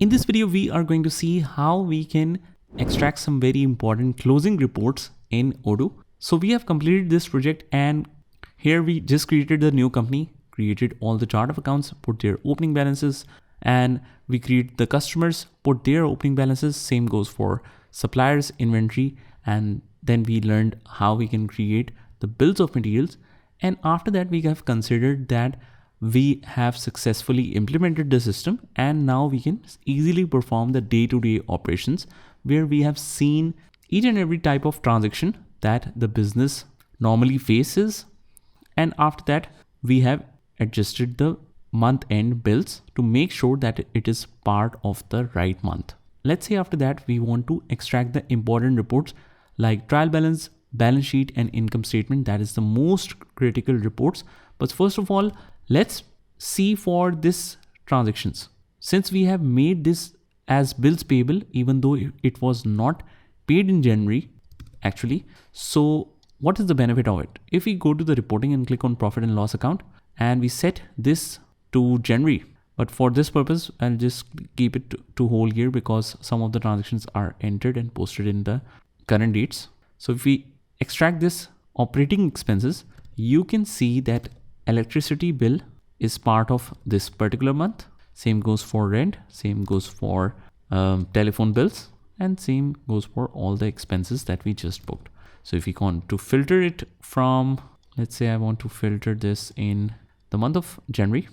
In this video, we are going to see how we can extract some very important closing reports in Odoo. So we have completed this project, and here we just created the new company, created all the chart of accounts, put their opening balances, and we create the customers, put their opening balances. Same goes for suppliers, inventory, and then we learned how we can create the bills of materials. And after that, we have considered that we have successfully implemented the system, and now we can easily perform the day-to-day operations where we have seen each and every type of transaction that the business normally faces. And after that, we have adjusted the month-end bills to make sure that it is part of the right month. Let's say after that, we want to extract the important reports like trial balance, balance sheet, and income statement. That is the most critical reports. But first of all, let's see for this transactions. Since we have made this as bills payable, even though it was not paid in January, actually. So what is the benefit of it? If we go to the reporting and click on profit and loss account, and we set this to January, but for this purpose, I'll just keep it to whole year because some of the transactions are entered and posted in the current dates. So if we extract this operating expenses, you can see that electricity bill is part of this particular month. Same goes for rent, same goes for telephone bills, and same goes for all the expenses that we just booked. So if we want to filter it from, let's say I want to filter this in the month of January,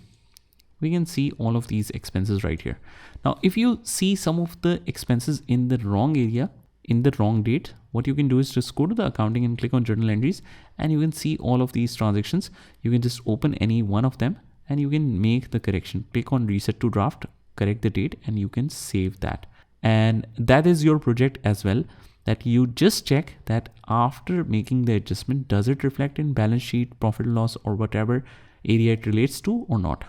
we can see all of these expenses right here. Now, if you see some of the expenses in the wrong area, in the wrong date, what you can do is just go to the accounting and click on journal entries, and you can see all of these transactions. You can just open any one of them and you can make the correction. Click on reset to draft, correct the date, and you can save that. And that is your project as well, that you just check that after making the adjustment, does it reflect in balance sheet, profit and loss, or whatever area it relates to or not.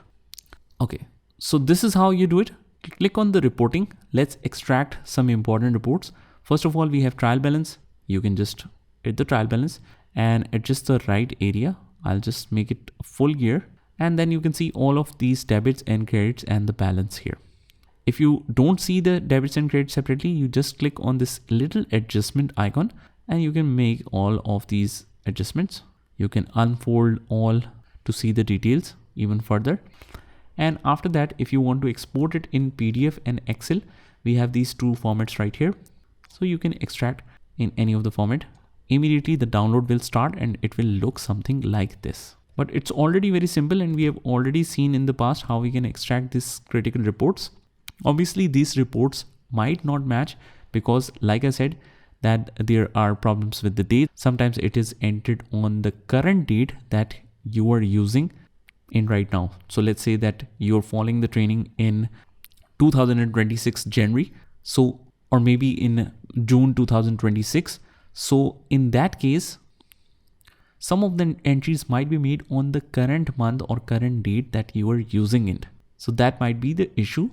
Okay, so this is how you do it. Click on the reporting. Let's extract some important reports. First of all, we have trial balance. You can just hit the trial balance and adjust the right area. I'll just make it a full year. And then you can see all of these debits and credits and the balance here. If you don't see the debits and credits separately, you just click on this little adjustment icon and you can make all of these adjustments. You can unfold all to see the details even further. And after that, if you want to export it in PDF and Excel, we have these two formats right here. So you can extract in any of the format. Immediately the download will start and it will look something like this. But it's already very simple, and we have already seen in the past how we can extract these critical reports. Obviously, these reports might not match because, like I said, that there are problems with the date. Sometimes it is entered on the current date that you are using in right now. So let's say that you're following the training in 2026 January. So, or maybe in June 2026. So in that case, some of the entries might be made on the current month or current date that you are using it. So that might be the issue.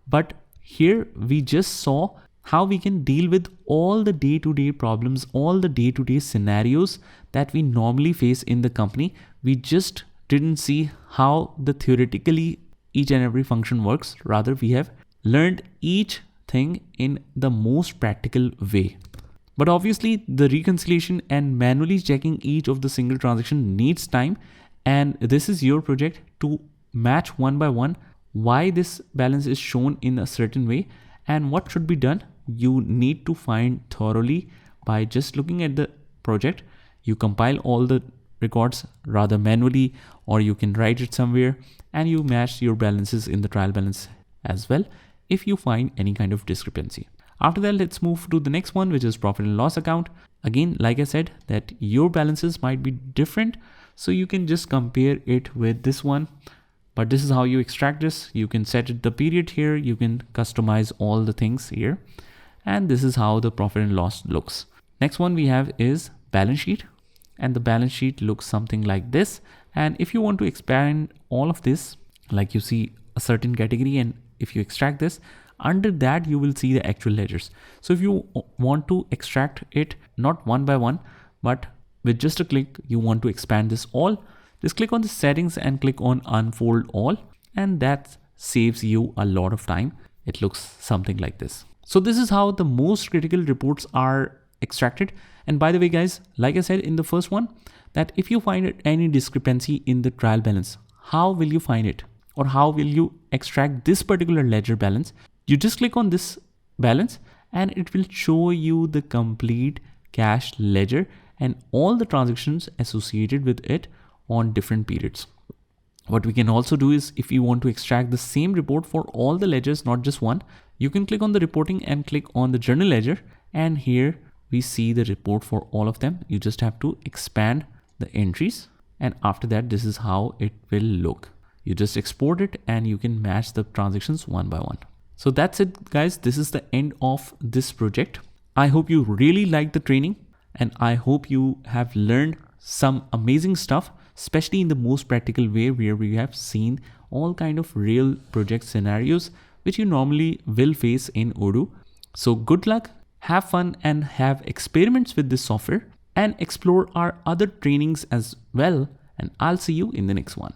But here we just saw how we can deal with all the day-to-day problems, all the day-to-day scenarios that we normally face in the company. We just didn't see how the theoretically each and every function works. Rather, we have learned each thing in the most practical way. But obviously the reconciliation and manually checking each of the single transaction needs time, and this is your project to match one by one why this balance is shown in a certain way and what should be done. You need to find thoroughly by just looking at the project. You compile all the records rather manually, or you can write it somewhere, and you match your balances in the trial balance as well if you find any kind of discrepancy. After that, let's move to the next one, which is profit and loss account. Again, like I said, that your balances might be different, so you can just compare it with this one. But this is how you extract this. You can set it the period here. You can customize all the things here. And this is how the profit and loss looks. Next one we have is balance sheet. And the balance sheet looks something like this. And if you want to expand all of this, like you see a certain category, and if you extract this, under that you will see the actual ledgers. So if you want to extract it not one by one, but with just a click, you want to expand this all, just click on the settings and click on unfold all, and that saves you a lot of time. it looks something like this. So this is how the most critical reports are extracted. And by the way, guys, like I said in the first one, that if you find any discrepancy in the trial balance, how will you find it? Or how will you extract this particular ledger balance? You just click on this balance and it will show you the complete cash ledger and all the transactions associated with it on different periods. What we can also do is, if you want to extract the same report for all the ledgers, not just one, you can click on the reporting and click on the journal ledger. And here we see the report for all of them. You just have to expand the entries. And after that, this is how it will look. You just export it and you can match the transactions one by one. So that's it, guys. This is the end of this project. I hope you really liked the training and I hope you have learned some amazing stuff, especially in the most practical way, where we have seen all kind of real project scenarios which you normally will face in Odoo. So good luck, have fun and have experiments with this software and explore our other trainings as well. And I'll see you in the next one.